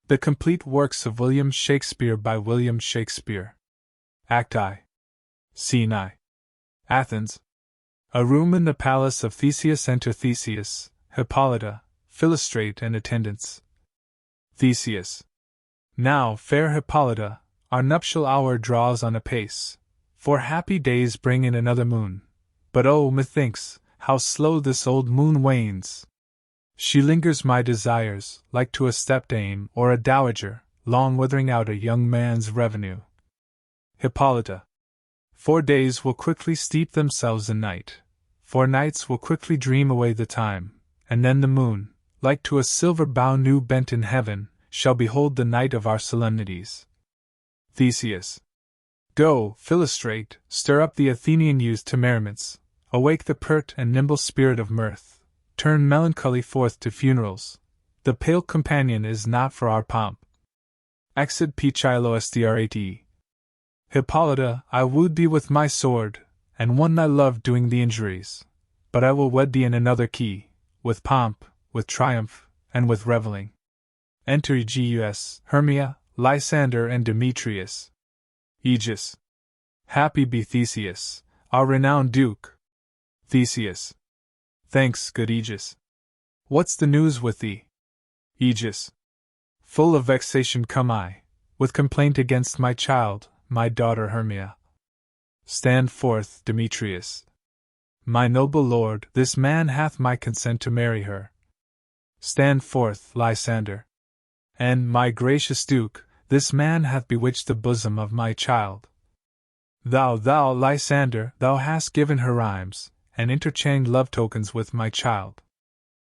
The Complete Works of William Shakespeare by William Shakespeare. Act I. Scene I. Athens. A room in the palace of Theseus. Enter Theseus, Hippolyta, Philostrate, and attendants. Theseus. Now, fair Hippolyta, our nuptial hour draws on apace, for happy days bring in another moon. But oh, methinks, how slow this old moon wanes! She lingers my desires, like to a stepdame or a dowager, long withering out a young man's revenue. Hippolyta. 4 days will quickly steep themselves in night, 4 nights will quickly dream away the time, and then the moon, like to a silver bow new bent in heaven, shall behold the night of our solemnities. Theseus. Go, Philostrate, stir up the Athenian youth to merriments, awake the pert and nimble spirit of mirth, turn melancholy forth to funerals. The pale companion is not for our pomp. Exit Pichilostrate. Hippolyta, I wooed thee with my sword, and won thy love doing the injuries, but I will wed thee in another key, with pomp, with triumph, and with revelling. Enter Aegeus, Hermia, Lysander, and Demetrius. Aegis. Happy be Theseus, our renowned duke. Theseus. Thanks, good Aegis. What's the news with thee? Aegis. Full of vexation come I, with complaint against my child, my daughter Hermia. Stand forth, Demetrius. My noble lord, this man hath my consent to marry her. Stand forth, Lysander. And, my gracious duke, this man hath bewitched the bosom of my child. Thou, Lysander, thou hast given her rhymes, and interchanged love tokens with my child.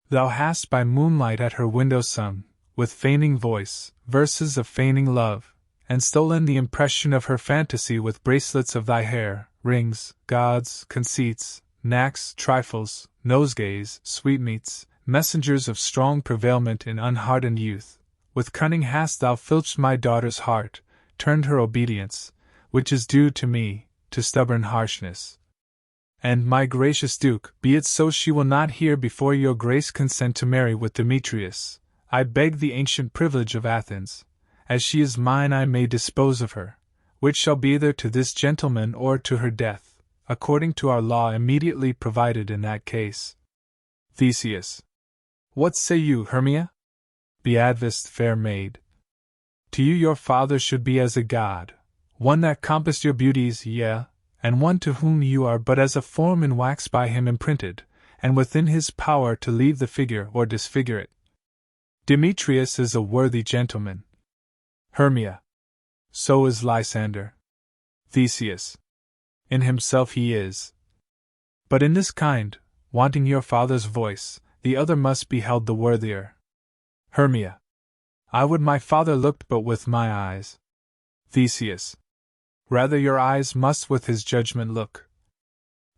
Thou hast by moonlight at her window sung, with feigning voice, verses of feigning love, and stolen the impression of her fantasy with bracelets of thy hair, rings, gauds, conceits, knacks, trifles, nosegays, sweetmeats, messengers of strong prevailment in unhardened youth. With cunning hast thou filched my daughter's heart, turned her obedience, which is due to me, to stubborn harshness. And, my gracious duke, be it so she will not hear before your grace consent to marry with Demetrius, I beg the ancient privilege of Athens. As she is mine I may dispose of her, which shall be either to this gentleman or to her death, according to our law immediately provided in that case. Theseus. What say you, Hermia? Be advised, fair maid. To you your father should be as a god, one that compassed your beauties, yea, and one to whom you are but as a form in wax by him imprinted, and within his power to leave the figure or disfigure it. Demetrius is a worthy gentleman. Hermia. So is Lysander. Theseus. In himself he is. But in this kind, wanting your father's voice, the other must be held the worthier. Hermia. I would my father looked but with my eyes. Theseus. Rather your eyes must with his judgment look.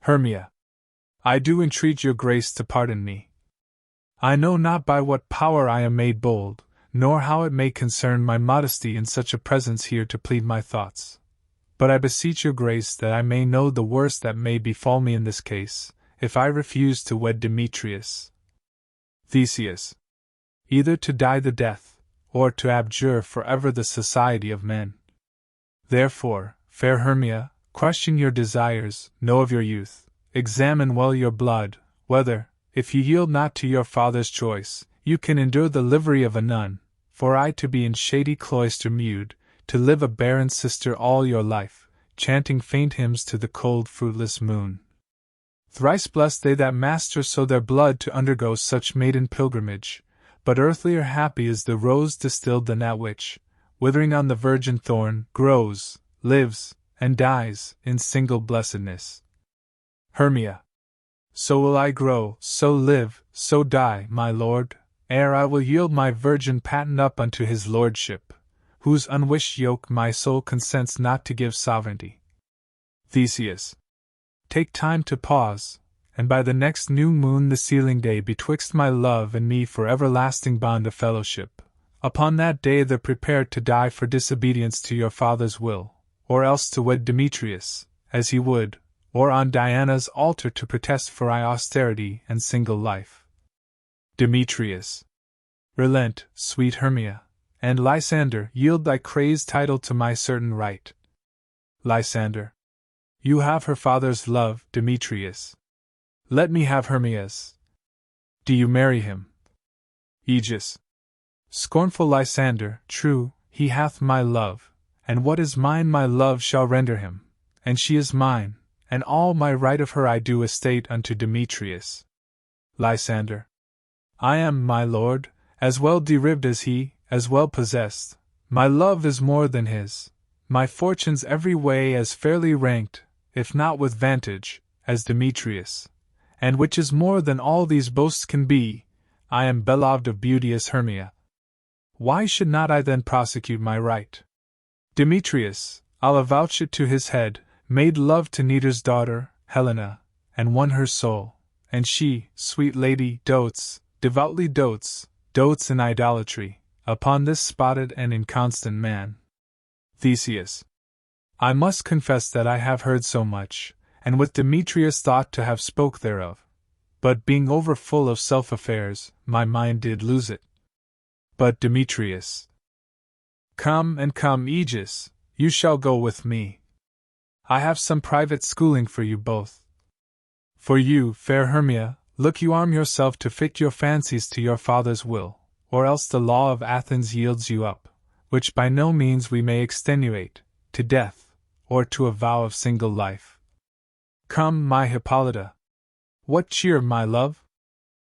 Hermia. I do entreat your grace to pardon me. I know not by what power I am made bold, nor how it may concern my modesty in such a presence here to plead my thoughts. But I beseech your grace that I may know the worst that may befall me in this case, if I refuse to wed Demetrius. Theseus. Either to die the death, or to abjure forever the society of men. Therefore, fair Hermia, question your desires, know of your youth, examine well your blood, whether, if you yield not to your father's choice, you can endure the livery of a nun, for I to be in shady cloister mewed, to live a barren sister all your life, chanting faint hymns to the cold fruitless moon. Thrice blessed they that master so their blood to undergo such maiden pilgrimage, but earthlier happy is the rose distilled than that which, withering on the virgin thorn, grows, lives, and dies, in single blessedness. Hermia. So will I grow, so live, so die, my lord, ere I will yield my virgin patent up unto his lordship, whose unwished yoke my soul consents not to give sovereignty. Theseus. Take time to pause, and by the next new moon the sealing day betwixt my love and me for everlasting bond of fellowship. Upon that day either prepare to die for disobedience to your father's will, or else to wed Demetrius, as he would, or on Diana's altar to protest for austerity and single life. Demetrius. Relent, sweet Hermia, and Lysander, yield thy crazed title to my certain right. Lysander. You have her father's love, Demetrius. Let me have Hermia's. Do you marry him? Aegis. Scornful Lysander, true, he hath my love, and what is mine my love shall render him, and she is mine, and all my right of her I do estate unto Demetrius. Lysander. I am, my lord, as well derived as he, as well possessed. My love is more than his, my fortunes every way as fairly ranked, if not with vantage, as Demetrius. And which is more than all these boasts can be, I am beloved of beauteous Hermia. Why should not I then prosecute my right? Demetrius, I'll avouch it to his head, made love to Neater's daughter, Helena, and won her soul, and she, sweet lady, dotes, devoutly dotes in idolatry, upon this spotted and inconstant man. Theseus. I must confess that I have heard so much, and with Demetrius thought to have spoke thereof, but being over full of self-affairs, my mind did lose it. But Demetrius. Come, Aegis, you shall go with me. I have some private schooling for you both. For you, fair Hermia, look you arm yourself to fit your fancies to your father's will, or else the law of Athens yields you up, which by no means we may extenuate, to death, or to a vow of single life. Come, my Hippolyta. What cheer, my love?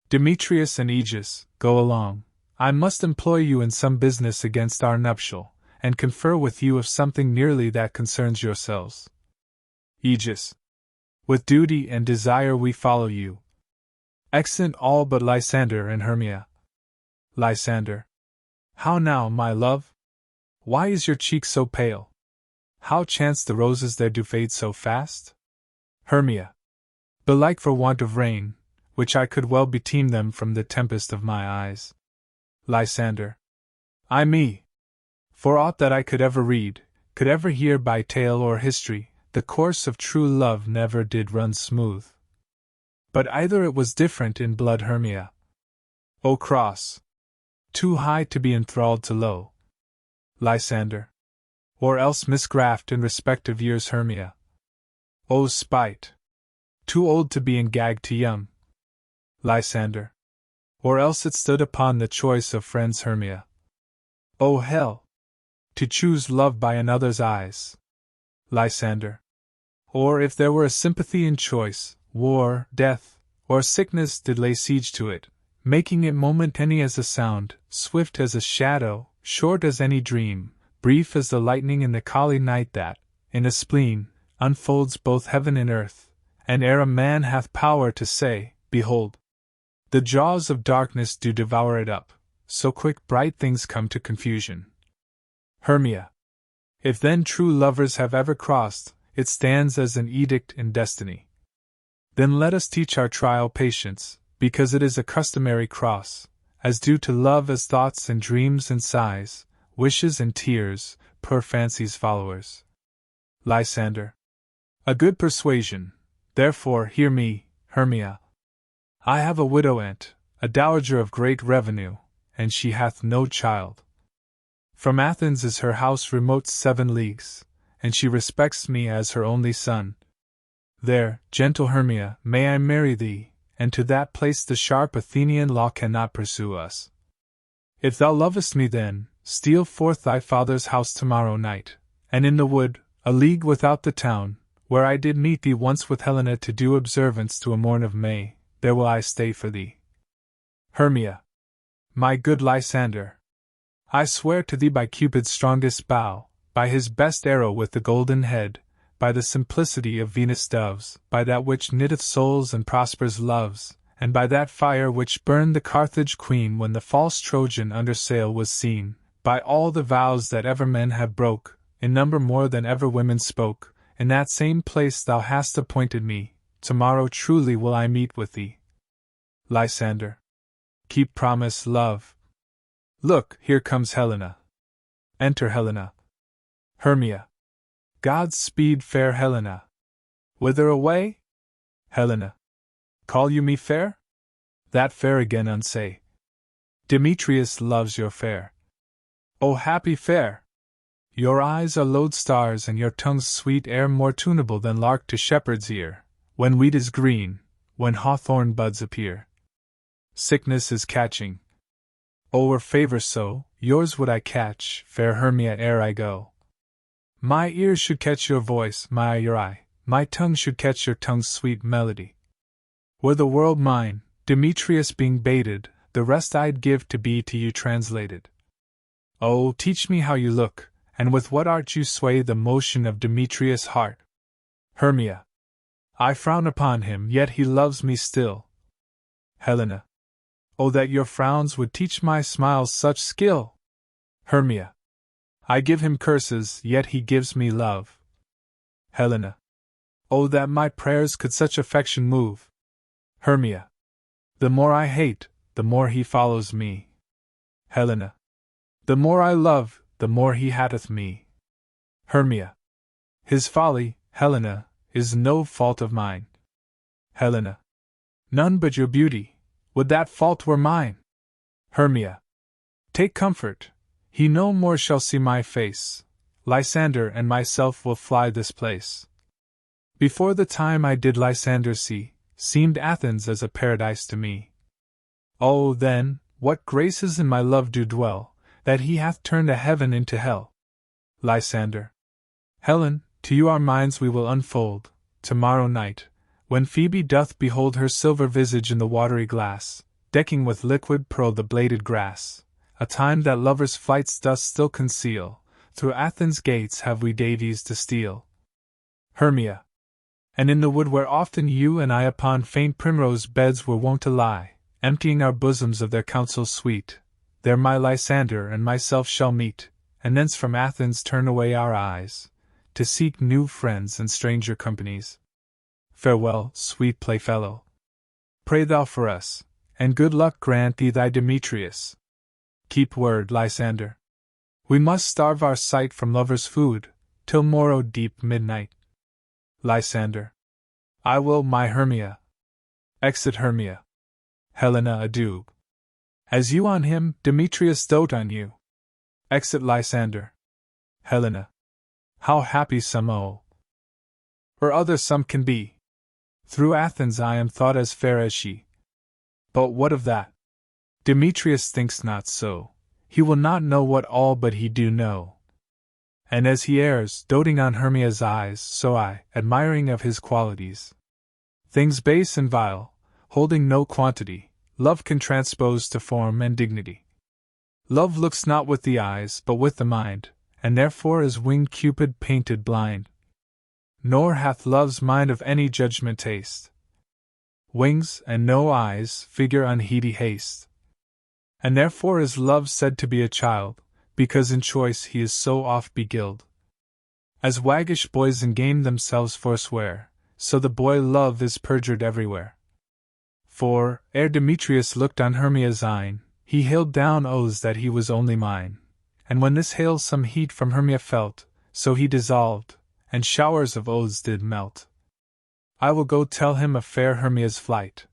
Demetrius and Aegis, go along. I must employ you in some business against our nuptial, and confer with you of something nearly that concerns yourselves. Aegis. With duty and desire we follow you. Exeunt all but Lysander and Hermia. Lysander. How now, my love? Why is your cheek so pale? How chance the roses there do fade so fast? Hermia. Belike for want of rain, which I could well beteem them from the tempest of my eyes. Lysander. Ay me! For aught that I could ever read, could ever hear by tale or history, the course of true love never did run smooth. But either it was different in blood, Hermia. O cross! Too high to be enthralled to low. Lysander. Or else misgraft in respect of years, Hermia. O spite! Too old to be engagged to young. Lysander. Or else it stood upon the choice of friends, Hermia. O hell! To choose love by another's eyes. Lysander. Or if there were a sympathy in choice, war, death, or sickness did lay siege to it, making it momentary as a sound, swift as a shadow, short as any dream, brief as the lightning in the collie night that, in a spleen, unfolds both heaven and earth, and ere a man hath power to say, behold, the jaws of darkness do devour it up, so quick bright things come to confusion. Hermia. If then true lovers have ever crossed, it stands as an edict in destiny. Then let us teach our trial patience, because it is a customary cross, as due to love as thoughts and dreams and sighs, wishes and tears, poor fancy's followers. Lysander. A good persuasion, therefore hear me, Hermia. I have a widow aunt, a dowager of great revenue, and she hath no child. From Athens is her house remote 7 leagues, and she respects me as her only son. There, gentle Hermia, may I marry thee, and to that place the sharp Athenian law cannot pursue us. If thou lovest me then, steal forth thy father's house tomorrow night, and in the wood, a league without the town, where I did meet thee once with Helena to do observance to a morn of May, there will I stay for thee. Hermia. My good Lysander. I swear to thee by Cupid's strongest bow, by his best arrow with the golden head, by the simplicity of Venus' doves, by that which knitteth souls and prospers loves, and by that fire which burned the Carthage queen when the false Trojan under sail was seen, by all the vows that ever men have broke, in number more than ever women spoke, in that same place thou hast appointed me, tomorrow truly will I meet with thee. Lysander. Keep promise, love. Look, here comes Helena. Enter Helena. Hermia. God's speed, fair Helena. Whither away? Helena. Call you me fair? That fair again unsay. Demetrius loves your fair. O happy fair! Your eyes are lodestars and your tongue's sweet air more tunable than lark to shepherd's ear, when wheat is green, when hawthorn buds appear. Sickness is catching. O'er favour so, yours would I catch, fair Hermia, ere I go. My ears should catch your voice, my eye your eye, my tongue should catch your tongue's sweet melody. Were the world mine, Demetrius being baited, the rest I'd give to be to you translated. Oh, teach me how you look, and with what art you sway the motion of Demetrius' heart. Hermia. I frown upon him, yet he loves me still. Helena. Oh, that your frowns would teach my smiles such skill! Hermia. I give him curses, yet he gives me love. Helena. Oh, that my prayers could such affection move! Hermia. The more I hate, the more he follows me. Helena. The more I love, the more he hateth me. Hermia. His folly, Helena, is no fault of mine. Helena. None but your beauty. Would that fault were mine! Hermia. Take comfort, he no more shall see my face. Lysander and myself will fly this place. Before the time I did Lysander see, seemed Athens as a paradise to me. Oh, then, what graces in my love do dwell, that he hath turned a heaven into hell. Lysander. Helen, to you our minds we will unfold, tomorrow night, when Phoebe doth behold her silver visage in the watery glass, decking with liquid pearl the bladed grass, a time that lovers' flights doth still conceal, through Athens' gates have we davies to steal. Hermia. And in the wood where often you and I upon faint primrose beds were wont to lie, emptying our bosoms of their counsels sweet, there my Lysander and myself shall meet, and thence from Athens turn away our eyes, to seek new friends and stranger companies. Farewell, sweet playfellow. Pray thou for us, and good luck grant thee thy Demetrius. Keep word, Lysander. We must starve our sight from lovers' food, till morrow deep midnight. Lysander. I will, my Hermia. Exit Hermia. Helena, adieu. As you on him, Demetrius dote on you. Exit Lysander. Helena. How happy some or other some can be. Through Athens I am thought as fair as she. But what of that? Demetrius thinks not so. He will not know what all but he do know. And as he errs, doting on Hermia's eyes, so I, admiring of his qualities. Things base and vile, holding no quantity, love can transpose to form and dignity. Love looks not with the eyes, but with the mind, and therefore is winged Cupid painted blind. Nor hath love's mind of any judgment taste. Wings and no eyes figure unheedy haste. And therefore is love said to be a child, because in choice he is so oft beguiled. As waggish boys in game themselves forswear, so the boy love is perjured everywhere. For, ere Demetrius looked on Hermia's eyne, he hailed down oaths that he was only mine, and when this hail some heat from Hermia felt, so he dissolved, and showers of oaths did melt. I will go tell him of fair Hermia's flight.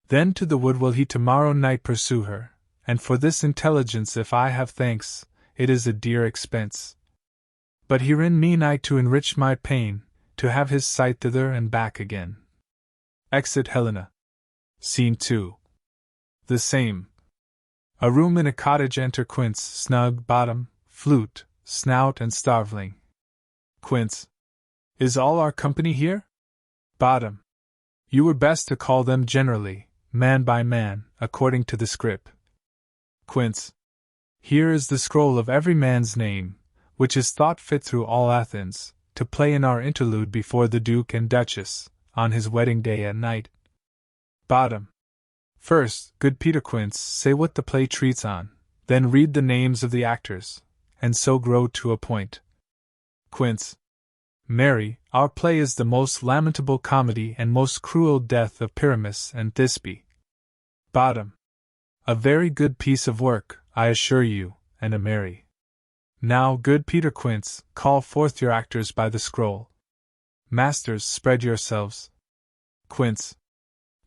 Then to the wood will he tomorrow night pursue her, and for this intelligence if I have thanks, it is a dear expense. But herein mean I to enrich my pain, to have his sight thither and back again. Exit Helena. Scene 2. The same. A room in a cottage. Enter Quince, snug bottom, flute, snout and starveling. Quince. Is all our company here? Bottom. You were best to call them generally, man by man, according to the scrip. Quince. Here is the scroll of every man's name, which is thought fit through all Athens, to play in our interlude before the Duke and Duchess, on his wedding day at night. Bottom. First, good Peter Quince, say what the play treats on, then read the names of the actors, and so grow to a point. Quince. Mary, our play is the most lamentable comedy and most cruel death of Pyramus and Thisbe. Bottom. A very good piece of work, I assure you, and a merry. Now, good Peter Quince, call forth your actors by the scroll. Masters, spread yourselves. Quince.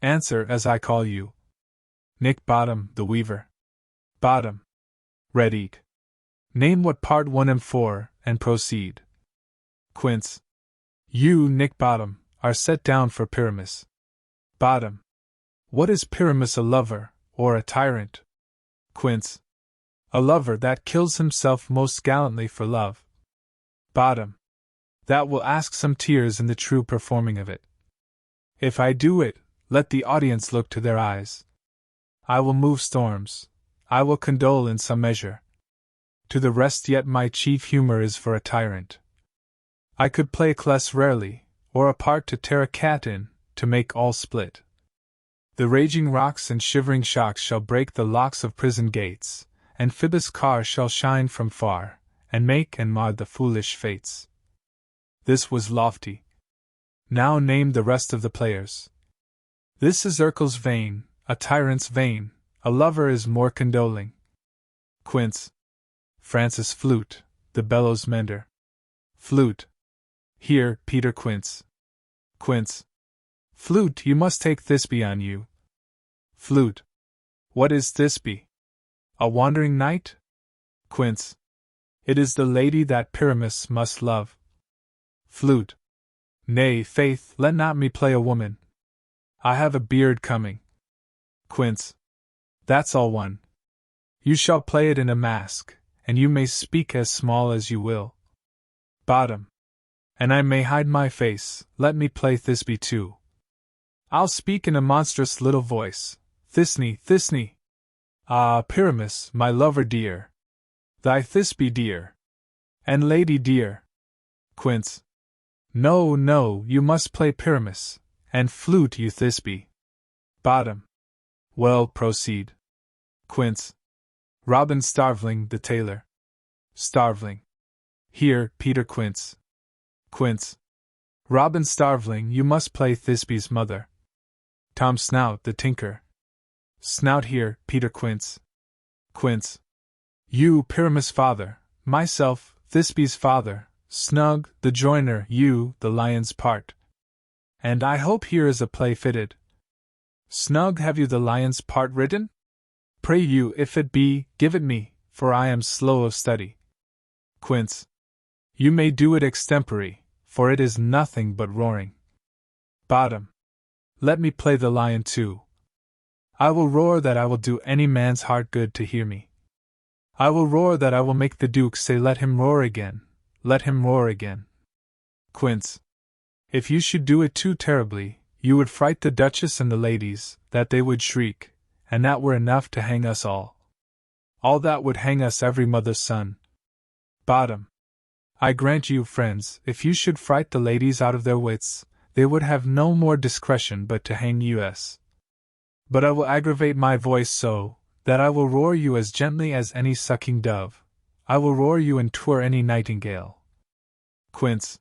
Answer as I call you. Nick Bottom, the weaver. Bottom. Red Eke. Name what part 1 and 4, and proceed. Quince. You, Nick Bottom, are set down for Pyramus. Bottom. What is Pyramus, a lover, or a tyrant? Quince. A lover that kills himself most gallantly for love. Bottom. That will ask some tears in the true performing of it. If I do it, let the audience look to their eyes. I will move storms, I will condole in some measure. To the rest yet my chief humor is for a tyrant. I could play less rarely, or a part to tear a cat in, to make all split. The raging rocks and shivering shocks shall break the locks of prison gates, and Phoebus' car shall shine from far, and make and mar the foolish fates. This was lofty. Now name the rest of the players. This is Urkel's vein, a tyrant's vein, a lover is more condoling. Quince. Francis Flute, the bellows mender. Flute. Here, Peter Quince. Quince. Flute, you must take Thisbe on you. Flute. What is Thisbe? A wandering knight? Quince. It is the lady that Pyramus must love. Flute. Nay, faith, let not me play a woman. I have a beard coming. Quince. That's all one. You shall play it in a mask, and you may speak as small as you will. Bottom. And I may hide my face, let me play Thisbe too. I'll speak in a monstrous little voice. Thisne, Thisne. Ah, Pyramus, my lover dear. Thy Thisbe dear. And lady dear. Quince. No, no, you must play Pyramus, and Flute you Thisbe. Bottom. Well, proceed. Quince. Robin Starveling, the tailor. Starveling. Here, Peter Quince. Quince. Robin Starveling, you must play Thisbe's mother. Tom Snout, the tinker. Snout here, Peter Quince. Quince. You, Pyramus' father, myself, Thisbe's father, Snug, the joiner, you, the lion's part. And I hope here is a play fitted. Snug, have you the lion's part written? Pray you, if it be, give it me, for I am slow of study. Quince. You may do it extempore, for it is nothing but roaring. Bottom. Let me play the lion too. I will roar that I will do any man's heart good to hear me. I will roar that I will make the Duke say let him roar again, let him roar again. Quince. If you should do it too terribly, you would fright the Duchess and the ladies, that they would shriek, and that were enough to hang us all. All that would hang us every mother's son. Bottom. I grant you, friends, if you should fright the ladies out of their wits, they would have no more discretion but to hang us. But I will aggravate my voice so, that I will roar you as gently as any sucking dove. I will roar you and twir any nightingale. Quince.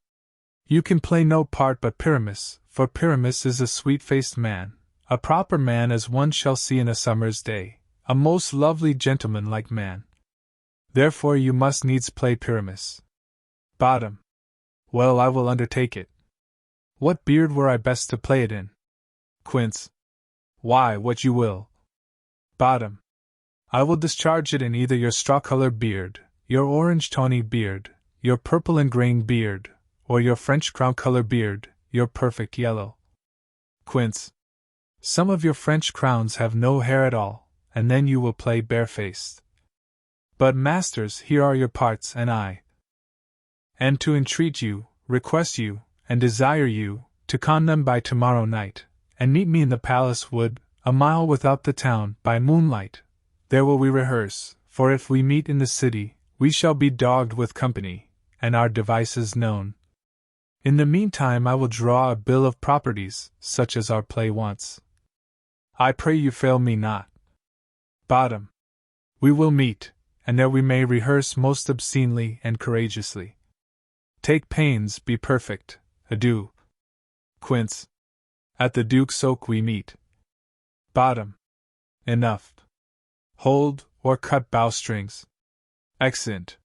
You can play no part but Pyramus, for Pyramus is a sweet-faced man, a proper man as one shall see in a summer's day, a most lovely gentleman-like man. Therefore you must needs play Pyramus. Bottom. Well, I will undertake it. What beard were I best to play it in? Quince. Why, what you will. Bottom. I will discharge it in either your straw-colored beard, your orange-tawny beard, your purple and grain beard, or your French crown-colored beard, your perfect yellow. Quince. Some of your French crowns have no hair at all, and then you will play barefaced. But, masters, here are your parts, and I. And to entreat you, request you, and desire you, to con them by tomorrow night, and meet me in the palace wood, a mile without the town, by moonlight. There will we rehearse, for if we meet in the city, we shall be dogged with company, and our devices known. In the meantime I will draw a bill of properties, such as our play wants. I pray you fail me not. Bottom. We will meet, and there we may rehearse most obscenely and courageously. Take pains, be perfect. Adieu. Quince. At the Duke's Oak we meet. Bottom. Enough. Hold, or cut bowstrings. Exeunt.